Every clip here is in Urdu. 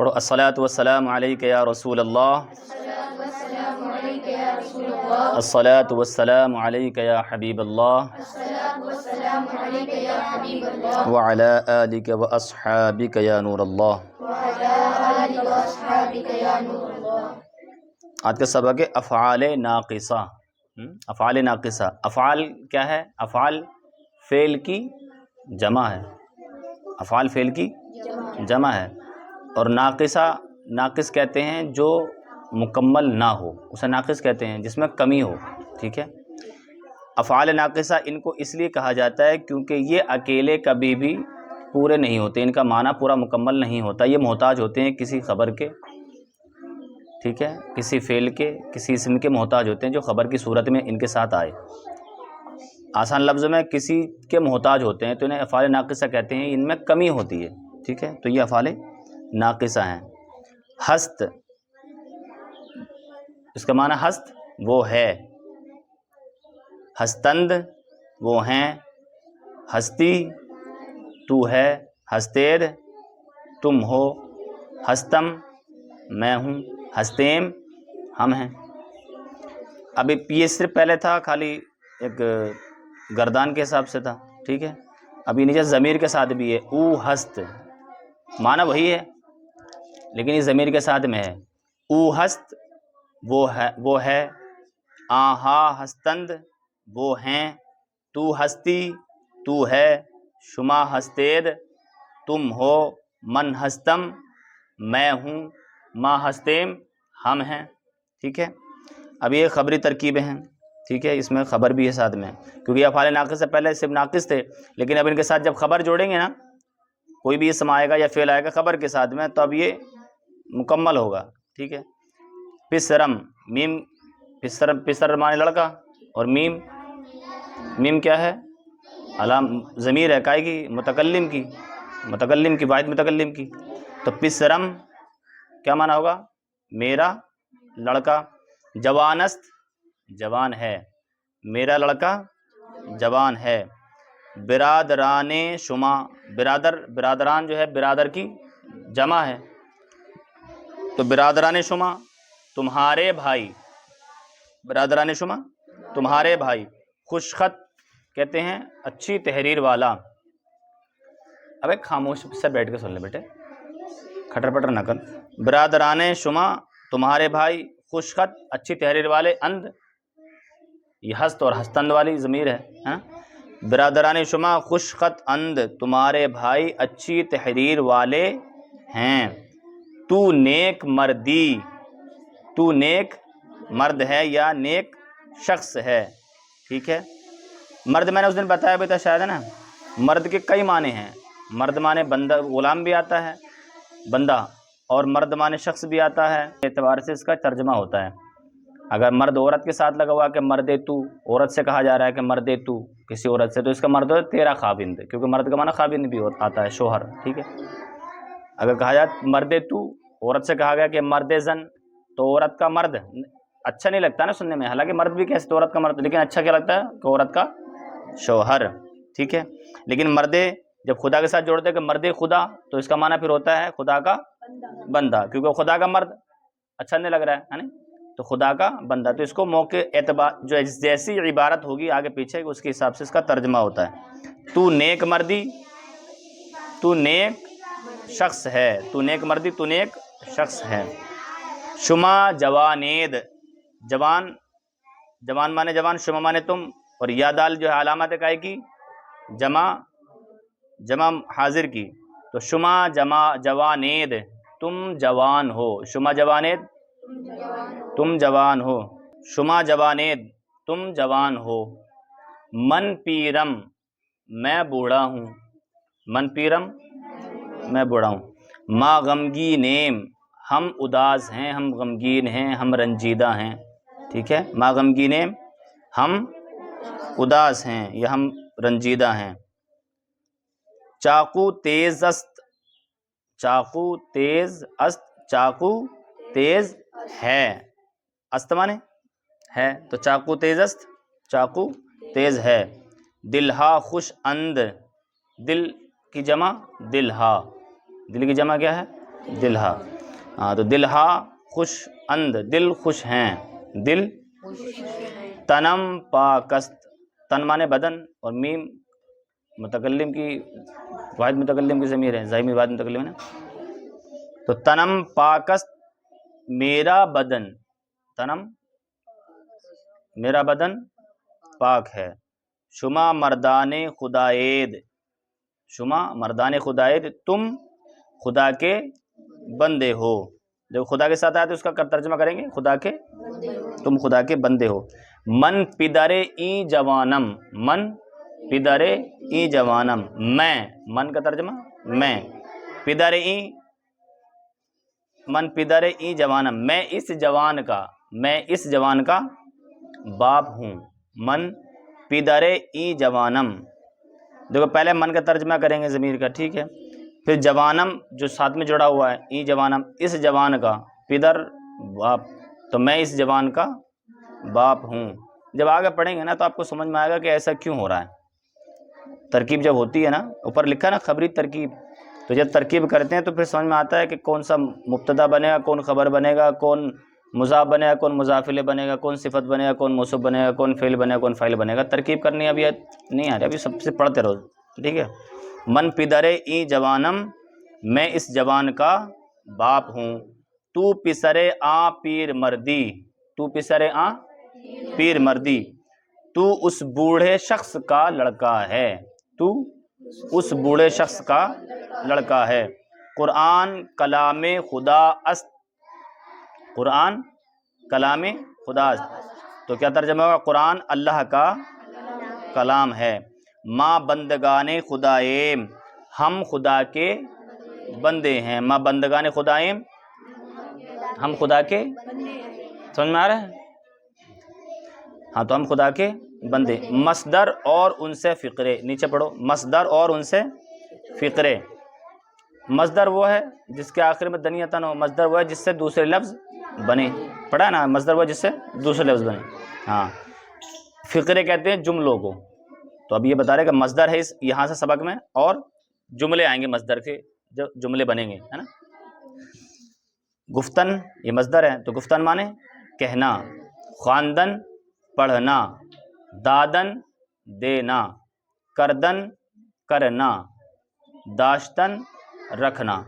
پڑھو الصلاۃ والسلام علیک یا رسول اللہ، الصلاۃ والسلام علیک یا حبیب اللہ، وعلی آلک واصحابک یا نور اللہ۔ آج کا سبق ہے افعال ناقصہ۔ افعال ناقصہ، افعال کیا ہے؟ افعال فعل کی جمع ہے، افعال فعل کی جمع ہے، اور ناقصہ ناقص کہتے ہیں جو مکمل نہ ہو، اسے ناقص کہتے ہیں جس میں کمی ہو، ٹھیک ہے۔ افعال ناقصہ ان کو اس لیے کہا جاتا ہے کیونکہ یہ اکیلے کبھی بھی پورے نہیں ہوتے، ان کا معنی پورا مکمل نہیں ہوتا، یہ محتاج ہوتے ہیں کسی خبر کے، ٹھیک ہے، کسی فعل کے، کسی اسم کے محتاج ہوتے ہیں جو خبر کی صورت میں ان کے ساتھ آئے۔ آسان لفظ میں کسی کے محتاج ہوتے ہیں تو انہیں افعال ناقصہ کہتے ہیں، ان میں کمی ہوتی ہے، ٹھیک ہے، تو یہ افعال ناقصہ ہیں۔ ہست، اس کا معنی ہست وہ ہے، ہستند وہ ہیں، ہستی تو ہے، ہستید تم ہو، ہستم میں ہوں، ہستیم ہم ہیں۔ ابھی یہ صرف پہلے تھا خالی ایک گردان کے حساب سے تھا، ٹھیک ہے، ابھی نیچے ضمیر کے ساتھ بھی ہے، او ہست، معنی وہی ہے لیکن یہ ضمیر کے ساتھ میں ہے۔ او ہست وہ ہے، آہا ہستند وہ ہیں، تو ہستی تو ہے، شما ہستید تم ہو، من ہستم میں ہوں، ما ہستیم ہم ہیں، ٹھیک ہے۔ اب یہ خبری ترکیبیں ہیں، ٹھیک ہے، اس میں خبر بھی ہے ساتھ میں، کیونکہ یہ افعال ناقص سے پہلے صرف ناقص تھے، لیکن اب ان کے ساتھ جب خبر جوڑیں گے نا، کوئی بھی اسم آئے گا یا فعل آئے گا خبر کے ساتھ میں، تو اب یہ مکمل ہوگا، ٹھیک ہے۔ پسرم، میم، پسر مانے لڑکا، اور میم کیا ہے؟ علام ضمیر ہے کائے کی؟ متکلم کی، واحد متکلم کی، تو پسرم کیا معنی ہوگا؟ میرا لڑکا۔ جوانست جوان ہے، میرا لڑکا جوان ہے۔ برادران شما، برادران جو ہے برادر کی جمع ہے، تو برادران شما تمہارے بھائی، برادران شما تمہارے بھائی۔ خوشخط کہتے ہیں اچھی تحریر والا۔ اب ایک خاموش سے بیٹھ کے سن لے بیٹے، کھٹر پٹر نہ کر۔ برادران شما تمہارے بھائی، خوشخط اچھی تحریر والے، اند یہ ہست اور ہستند والی ضمیر ہے، ہاں؟ برادران شما خوشخط اند تمہارے بھائی اچھی تحریر والے ہیں۔ تو نیک مردی، تو نیک مرد ہے یا نیک شخص ہے، ٹھیک ہے۔ مرد میں نے اس دن بتایا بھی تھا شاید، ہے نا، مرد کے کئی معنی ہیں، مرد معنی بندہ غلام بھی آتا ہے بندہ، اور مرد معنی شخص بھی آتا ہے، اعتبار سے اس کا ترجمہ ہوتا ہے۔ اگر مرد عورت کے ساتھ لگا ہوا کہ مردے تو، عورت سے کہا جا رہا ہے کہ مردے تو کسی عورت سے، تو اس کا مرد ہے تیرا خاوند، کیونکہ مرد کا معنی خاوند بھی آتا ہے، شوہر، ٹھیک ہے۔ اگر کہا جائے مردے تو، عورت سے کہا گیا کہ مرد زن، تو عورت کا مرد اچھا نہیں لگتا نا سننے میں، حالانکہ مرد بھی کیسے تو عورت کا مرد، لیکن اچھا کیا لگتا ہے کہ عورت کا شوہر، ٹھیک ہے۔ لیکن مردے جب خدا کے ساتھ جوڑتے ہیں کہ مرد خدا، تو اس کا معنی پھر ہوتا ہے خدا کا بندہ، کیونکہ خدا کا مرد اچھا نہیں لگ رہا ہے نا، تو خدا کا بندہ، تو اس کو موقع اعتبار جو جیسی عبارت ہوگی آگے پیچھے اس کے حساب سے اس کا ترجمہ ہوتا ہے۔ تو نیک مردی، تو نیک شخص ہے، تو نیک مردی، تو نیک شخص ہے۔ شما جوانید، جوان مانے جوان، شما مانے تم، اور یا دال جو ہے علامت کائے کی؟ جمع حاضر کی، تو شما جوانید تم جوان ہو، شما جوانید تم جوان ہو، شما جوانید تم جوان ہو۔ من پیرم میں بوڑھا ہوں، من پیرم میں بوڑھا ہوں۔ ما غمگینیم ہم اداس ہیں، ہم غمگین ہیں، ہم رنجیدہ ہیں، ٹھیک ہے۔ ما غمگینیم ہم اداس ہیں یا ہم رنجیدہ ہیں۔ چاقو تیز است، چاقو تیز است، چاقو تیز ہے، است مانے ہے، تو چاقو تیز است، چاقو تیز ہے۔ دلہا خوش اند، دل کی جمع دلہا، دل کی جمع کیا ہے؟ دلہا. ہاں تو دلہا خوش اند، دل خوش ہیں، دل. تنم پاکست، تن مانے بدن اور میم متکلم کی واحد متکلم کی ضمیر ہے، ضمیر واحد متکلم ہے نا. تو تنم پاکست میرا بدن، تنم میرا بدن پاک ہے. شما مردان خداید، شما مردان خداید تم خدا کے بندے ہو. جو خدا کے ساتھ آئے تو اس کا ترجمہ کریں گے خدا کے، تم خدا کے بندے ہو. من پدرے ای جوانم، من پدرے ای جوانم، میں، من کا ترجمہ میں، پدرے ای من پدرے ای جوانم، میں اس جوان کا، میں اس جوان کا باپ ہوں. من پدرے ای جوانم، دیکھو پہلے من کا ترجمہ کریں گے ضمیر کا، ٹھیک ہے. پھر جوانم جو ساتھ میں جڑا ہوا ہے، ای جوانم اس جوان کا، پدر باپ، تو میں اس جوان کا باپ ہوں. جب آگے پڑھیں گے نا تو آپ کو سمجھ میں آئے گا کہ ایسا کیوں ہو رہا ہے. ترکیب جب ہوتی ہے نا، اوپر لکھا نا خبری ترکیب، تو جب ترکیب کرتے ہیں تو پھر سمجھ میں آتا ہے کہ کون سا مبتدا بنے گا، کون خبر بنے گا، کون مضاف بنے گا، کون مضاف الیہ بنے گا، کون صفت بنے گا، کون موصوف بنے گا، کون فعل بنے گا، کون فاعل بنے گا. ترکیب کرنی ابھی نہیں آ رہی، ابھی سب سے پڑھتے رہو، ٹھیک ہے. من پدرے ای جوانم، میں اس جوان کا باپ ہوں. تو پسرے آ پیر مردی، تو پسرے آ پیر مردی، تو اس بوڑھے شخص کا لڑکا ہے، تو اس بوڑھے شخص کا لڑکا ہے. قرآن کلام خدا است، قرآن کلام خدا است، تو کیا ترجمہ ہوگا؟ قرآن اللہ کا کلام ہے. ماں بندگان خدائیم، ہم خدا کے بندے ہیں. ماں بندگان خدائیم، ہم خدا کے، سمجھ میں آ رہا ہے؟ ہاں تو ہم خدا کے بندے. مصدر اور ان سے فقرے، نیچے پڑھو، مصدر اور ان سے فقرے. مصدر وہ ہے جس کے آخر میں دنیتن ہو، مصدر وہ ہے جس سے دوسرے لفظ بنے، پڑھا نا، مصدر وہ ہے جس سے دوسرے لفظ بنے. ہاں فقرے کہتے ہیں جملوں کو. تو اب یہ بتا رہے کہ مصدر ہے اس یہاں سے سبق میں، اور جملے آئیں گے مصدر کے، جو جملے بنیں گے، ہے نا. گفتن یہ مصدر ہے، تو گفتن مانے کہنا، خواندن پڑھنا، دادن دینا، کردن کرنا، داشتن رکھنا.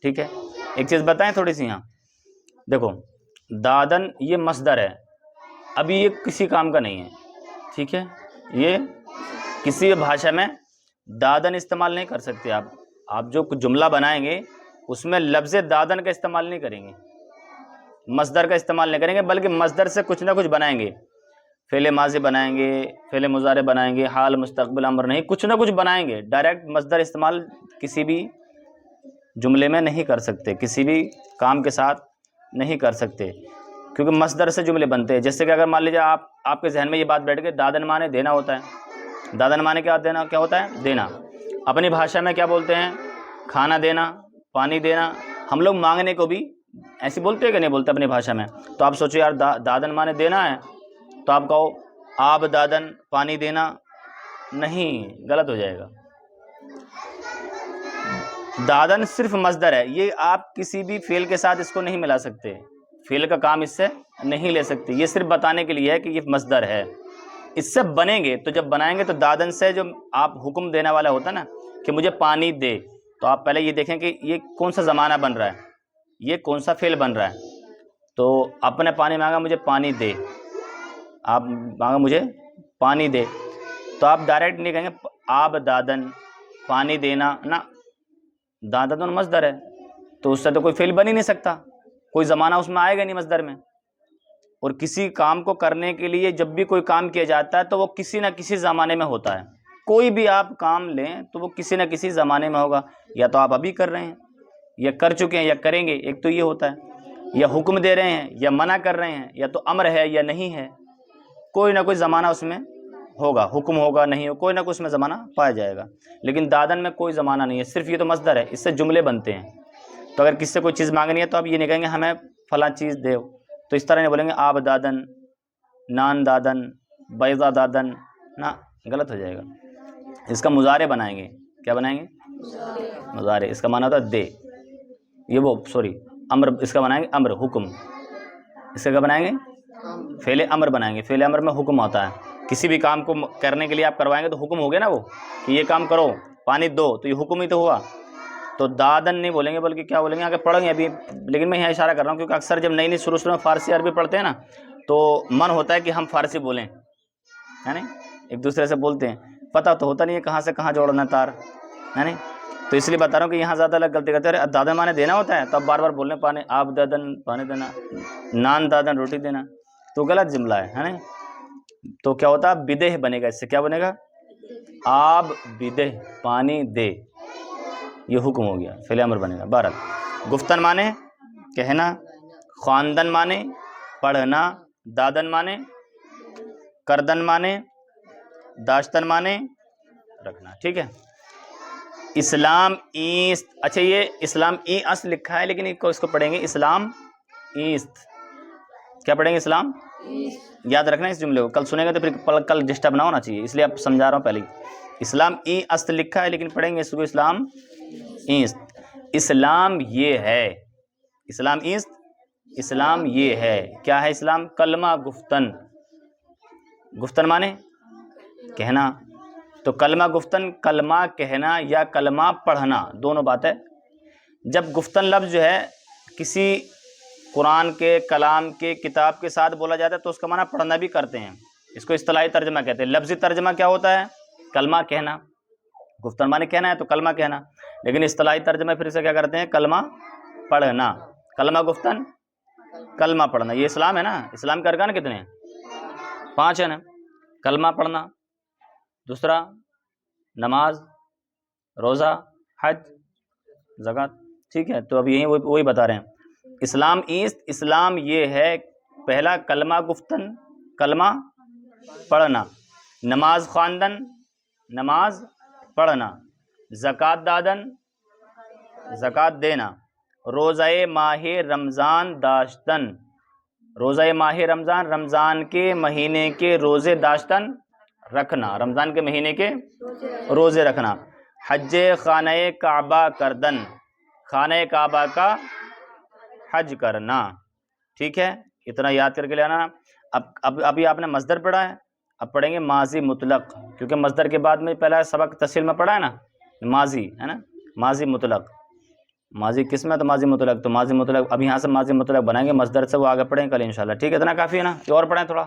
ٹھیک ہے، ایک چیز بتائیں تھوڑی سی یہاں، دیکھو دادن یہ مصدر ہے، ابھی یہ کسی کام کا نہیں ہے، ٹھیک ہے. یہ کسی بھاشا میں دادن استعمال نہیں کر سکتے آپ جو جملہ بنائیں گے اس میں لفظ دادن کا استعمال نہیں کریں گے، مصدر کا استعمال نہیں کریں گے، بلکہ مصدر سے کچھ نہ کچھ بنائیں گے. فعل ماضی بنائیں گے، فعل مضارع بنائیں گے، حال مستقبل امر نہیں، کچھ نہ کچھ بنائیں گے. ڈائریکٹ مصدر استعمال کسی بھی جملے میں نہیں کر سکتے، کسی بھی کام کے ساتھ نہیں کر سکتے، کیونکہ مصدر سے جملے بنتے ہیں. جیسے کہ اگر مان لیجیے آپ کے ذہن میں یہ بات بیٹھ گئی، دادن مانے دینا ہوتا ہے. دادن مانے کیا دینا، کیا ہوتا ہے؟ دینا. اپنی بھاشا میں کیا بولتے ہیں؟ کھانا دینا، پانی دینا. ہم لوگ مانگنے کو بھی ایسے بولتے ہیں کہ نہیں بولتے اپنی بھاشا میں؟ تو آپ سوچو یار دادن مانے دینا ہے، تو آپ کہو آب دادن، پانی دینا. نہیں، غلط ہو جائے گا. دادن صرف مصدر ہے، یہ آپ کسی بھی فعل کے ساتھ اس کو نہیں ملا سکتے، فعل کا کام اس سے نہیں لے سکتے. یہ صرف بتانے کے لیے ہے کہ یہ مصدر ہے. اس سے بنیں گے تو جب بنائیں گے تو دادن سے جو آپ حکم دینے والا ہوتا ہے نا کہ مجھے پانی دے، تو آپ پہلے یہ دیکھیں کہ یہ کون سا زمانہ بن رہا ہے، یہ کون سا فعل بن رہا ہے. تو آپ نے پانی مانگا، مجھے پانی دے، آپ مانگا مجھے پانی دے، تو آپ ڈائریکٹ نہیں کہیں گے آب دادن، پانی دینا، نہ، دادن مصدر ہے تو اس سے تو کوئی فعل بن ہی نہیں سکتا، کوئی زمانہ اس میں آئے گا نہیں مصدر میں. اور کسی کام کو کرنے کے لیے جب بھی کوئی کام کیا جاتا ہے تو وہ کسی نہ کسی زمانے میں ہوتا ہے. کوئی بھی آپ کام لیں تو وہ کسی نہ کسی زمانے میں ہوگا، یا تو آپ ابھی کر رہے ہیں، یا کر چکے ہیں، یا کریں گے. ایک تو یہ ہوتا ہے، یا حکم دے رہے ہیں یا منع کر رہے ہیں، یا تو امر ہے یا نہیں ہے. کوئی نہ کوئی زمانہ اس میں ہوگا، حکم ہوگا، نہیں ہو، کوئی نہ کوئی اس میں زمانہ پایا جائے گا. لیکن دادن میں کوئی زمانہ نہیں ہے، صرف یہ تو مصدر ہے، اس سے جملے بنتے ہیں. تو اگر کسی سے کوئی چیز مانگنی ہے تو آپ یہ نہیں کہیں گے ہمیں فلاں چیز دے، تو اس طرح نہیں بولیں گے آب دادن، نان دادن، بیضا دادن، نہ، غلط ہو جائے گا. اس کا مضارع بنائیں گے. کیا بنائیں گے؟ مضارع. اس کا معنی ہوتا ہے دے. یہ وہ سوری امر، اس کا بنائیں گے امر، حکم. اس کا کیا بنائیں گے؟ فعل امر بنائیں گے. فعل امر میں حکم ہوتا ہے. کسی بھی کام کو کرنے کے لیے آپ کروائیں گے تو حکم ہو گیا نا وہ، کہ یہ کام کرو، پانی دو، تو یہ حکم ہی تو ہوا. تو دادن نہیں بولیں گے بلکہ کیا بولیں گے؟ آگے پڑھیں گے ابھی، لیکن میں یہاں اشارہ کر رہا ہوں کیونکہ اکثر جب نئی نئی شروع میں فارسی عربی پڑھتے ہیں نا تو من ہوتا ہے کہ ہم فارسی بولیں، ہے نا، ایک دوسرے سے بولتے ہیں، پتہ تو ہوتا نہیں ہے کہاں سے کہاں جوڑنا ہے تار، ہے نا. تو اس لیے بتا رہا ہوں کہ یہاں زیادہ لوگ غلطی کرتے ہیں. دادن مانے دینا ہوتا ہے تو اب بار بار بولنے پانے، آپ دادن پانی دینا، نان دادن روٹی دینا، تو غلط جملہ ہے نا. تو کیا ہوتا ہے؟ بدہ بنے گا. اس سے کیا بنے گا؟ آب بدہ، پانی دے، یہ حکم ہو گیا، فعل امر بنے گا. بہرحال گفتن مانے کہنا، خواندن مانے پڑھنا، دادن مانے کردن مانے داشتن مانے رکھنا. ٹھیک ہے. اسلام ایست، اچھا یہ اسلام ای است لکھا ہے لیکن اس کو پڑھیں گے اسلام ایست. کیا پڑھیں گے؟ اسلام. یاد رکھنا اس جملے کو، کل سنیں گے تو پھر کل ڈسٹرب نہ ہونا چاہیے، اس لیے آپ سمجھا رہا ہوں پہلے ہی. اسلام ای است لکھا ہے لیکن پڑھیں گے اس کو اسلام ایست. اسلام یہ ہے، اسلام ایست، اسلام یہ ہے. کیا ہے اسلام؟ کلمہ گفتن. گفتن مانے کہنا، تو کلمہ گفتن، کلمہ کہنا یا کلمہ پڑھنا، دونوں بات ہے. جب گفتن لفظ جو ہے کسی قرآن کے کلام کے کتاب کے ساتھ بولا جاتا ہے تو اس کا معنی پڑھنا بھی کرتے ہیں. اس کو اصطلاحی ترجمہ کہتے ہیں. لفظی ترجمہ کیا ہوتا ہے؟ کلمہ کہنا. گفتن مانے کہنا ہے تو کلمہ کہنا، لیکن اصطلاحی ترجمہ پھر سے کیا کرتے ہیں؟ کلمہ پڑھنا. کلمہ گفتن، کلمہ پڑھنا. یہ اسلام ہے نا. اسلام کے ارکان کتنے ہیں؟ 5 ہیں نا. کلمہ پڑھنا، دوسرا نماز، روزہ، حج، زکوٰۃ. ٹھیک ہے. تو اب یہیں وہی بتا رہے ہیں. اسلام ایست، اسلام یہ ہے، پہلا کلمہ گفتن، کلمہ پڑھنا، نماز خواندن، نماز پڑھنا، زکوٰۃ دادن، زکوٰۃ دینا، روزہ ماہ رمضان داشتن، روزہ ماہ رمضان، رمضان کے مہینے کے روزے داشتن رکھنا، رمضان کے مہینے کے روزے رکھنا، حج خانہ کعبہ کردن، خانہ کعبہ کا حج کرنا. ٹھیک ہے. اتنا یاد کر کے لانا. اب ابھی آپ نے مصدر پڑھا ہے، اب پڑھیں گے ماضی مطلق، کیونکہ مصدر کے بعد میں پہلا سبق تفصیل میں پڑھا ہے نا، ماضی ہے نا، ماضی مطلق. ماضی کس میں؟ تو ماضی مطلق. تو ماضی مطلق اب یہاں سے ماضی مطلق بنائیں گے مصدر سے، وہ آگے پڑھیں کل انشاءاللہ. ٹھیک ہے. اتنا کافی ہے نا؟ اور پڑھیں تھوڑا.